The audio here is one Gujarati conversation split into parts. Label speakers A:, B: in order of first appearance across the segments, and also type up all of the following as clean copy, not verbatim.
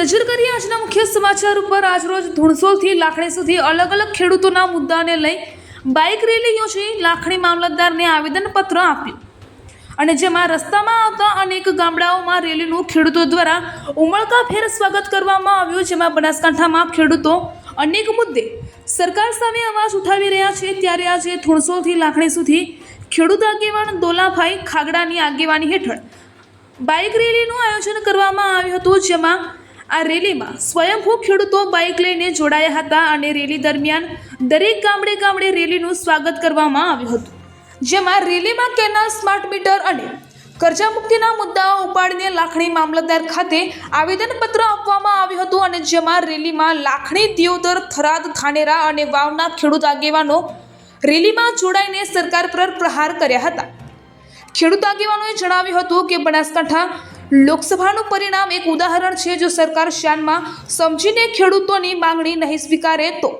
A: નજર કરીએ આજના મુખ્ય સમાચાર ઉપર। આજરોજ ધુણસોલથી લાખણી સુધી અલગ અલગ ખેડૂતોના મુદ્દાને લઈ બાઇક રેલી યોજી લાખણી મામલતદારને આવેદનપત્ર આપ્યું અને જેમાં રસ્તામાં આવતા અનેક ગામડાઓમાં રેલીનું ખેડૂતો દ્વારા ઉમળકાભેર સ્વાગત કરવામાં આવ્યું। જેમાં બનાસકાંઠામાં ખેડૂતો અનેક મુદ્દે સરકાર સામે અવાજ ઉઠાવી રહ્યા છે, ત્યારે આજે ધુણસોલથી લાખણી સુધી ખેડૂત આગેવાન દોલાભાઈ ખાગડાની આગેવાની હેઠળ બાઇક રેલીનું આયોજન કરવામાં આવ્યું હતું। જેમાં આ રેલીમાં સ્વયંભૂ ખેડૂતો બાઇક લઈને જોડાયા હતા અને રેલી દરમિયાન દરેક ગામડે ગામડે રેલીનું સ્વાગત કરવામાં આવ્યું હતું। જેમાં રેલીમાં કેનાલ, સ્માર્ટ મીટર અને કર્જા મુક્તિના મુદ્દાઓ ઉપાડીને લાખણી મામલતદાર ખાતે આવેદનપત્ર આપવામાં આવ્યું હતું અને જેમાં રેલીમાં લાખણી, દિયોદર, થરાદ, ધાનેરા અને વાવના ખેડૂત આગેવાનો રેલીમાં જોડાઈને સરકાર પર પ્રહાર કર્યા હતા। ખેડૂત આગેવાનોએ જણાવ્યું હતું કે બનાસકાંઠા લોકસભાનું પરિણામ એક ઉદાહરણ છે। જો સરકાર શાનમાં સમજીને ખેડૂતોની માંગણી નહીં સ્વીકારે તો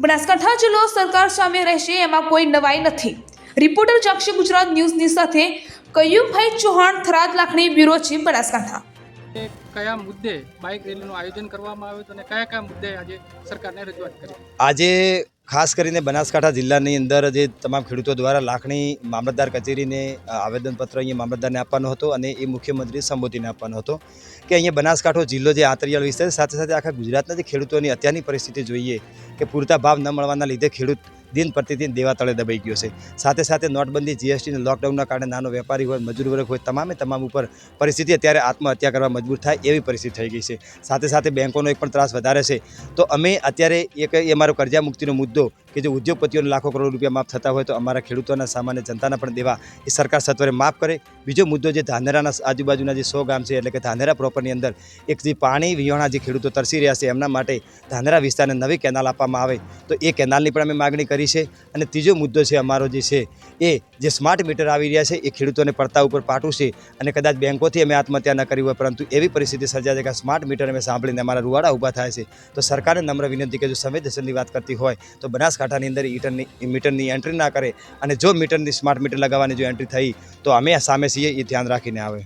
A: બનાસકાંઠા જિલ્લો સરકાર સામે રહેશે, એમાં કોઈ નવાઈ નથી। રિપોર્ટર જાક્ષી ગુજરાત ન્યૂઝની સાથે કયુભાઈ ચૌહાણ, થરાદ લાખણી, બ્યુરો ચીફ, બનાસકાંઠા।
B: કયા મુદ્દે બાઇક રેલીનું આયોજન કરવામાં આવ્યું હતું અને કયા કયા મુદ્દે આજે સરકારને રજૂઆત કરી?
C: આજે ખાસ કરીને બનાસકાંઠા જિલ્લાની અંદર જે તમામ ખેડૂતો દ્વારા લાખણી મામલતદાર કચેરીને આવેદનપત્ર અહીંયા મામલતદારને આપવાનો હતો અને એ મુખ્યમંત્રી સંબોધીને આપવાનો હતો કે અહીંયા બનાસકાંઠો જિલ્લો જે આંતરિયાળ વિસ્તાર, સાથે સાથે આખા ગુજરાતના જે ખેડૂતોની અત્યારની પરિસ્થિતિ જોઈએ કે પૂરતા ભાવ ન મળવાના લીધે ખેડૂત દિન પ્રતિદિન દેવા તળે દબાઈ ગયો છે। સાથે સાથે નોટબંધી, જીએસટી અને લોકડાઉનના કારણે નાનો વેપારી હોય, મજૂર વર્ગ હોય, તમામ ઉપર પરિસ્થિતિ અત્યારે આત્મહત્યા કરવા મજબૂર થાય એવી પરિસ્થિતિ થઈ ગઈ છે। સાથે સાથે બેંકોનો એક પણ ત્રાસ વધારે છે। તો અમે અત્યારે એ અમારો કર્જા મુક્તિનો મુદ્દો કે જે ઉદ્યોગપતિઓને લાખો કરોડ રૂપિયા માફ થતા હોય તો અમારા ખેડૂતોના સામાન્ય જનતાના પણ દેવા એ સરકાર સત્વરે માફ કરે। બીજો મુદ્દો જે ધાનેરાના આજુબાજુના જે 100 ગામ છે, એટલે કે ધાનેરા પ્રોપરની અંદર એક જે પાણી વિહોણા જે ખેડૂતો તરસી રહ્યા છે એમના માટે ધાનેરા વિસ્તારને નવી કેનાલ આપવામાં આવે તો એ કેનાલની પણ અમે માગણી કરી છે। અને ત્રીજો મુદ્દો છે અમારો જે છે એ જે સ્માર્ટ મીટર આવી રહ્યા છે એ ખેડૂતોને પડતા ઉપર પાટું છે અને કદાચ બેંકોથી અમે આત્મહત્યા ન કરી હોય, પરંતુ એવી પરિસ્થિતિ સર્જાય છે કે સ્માર્ટ મીટર અમે સાંભળીને અમારા રૂવાડા ઊભા થાય છે। તો સરકારને નમ્ર વિનંતી કે જો સંવેદનશીલની વાત કરતી હોય તો બનાસકાંઠાની અંદર મીટરની એન્ટ્રી ના કરે અને જો મીટરની સ્માર્ટ મીટર લગાવવાની જો એન્ટ્રી થઈ તો અમે સામે છીએ એ ધ્યાન રાખીને આવે।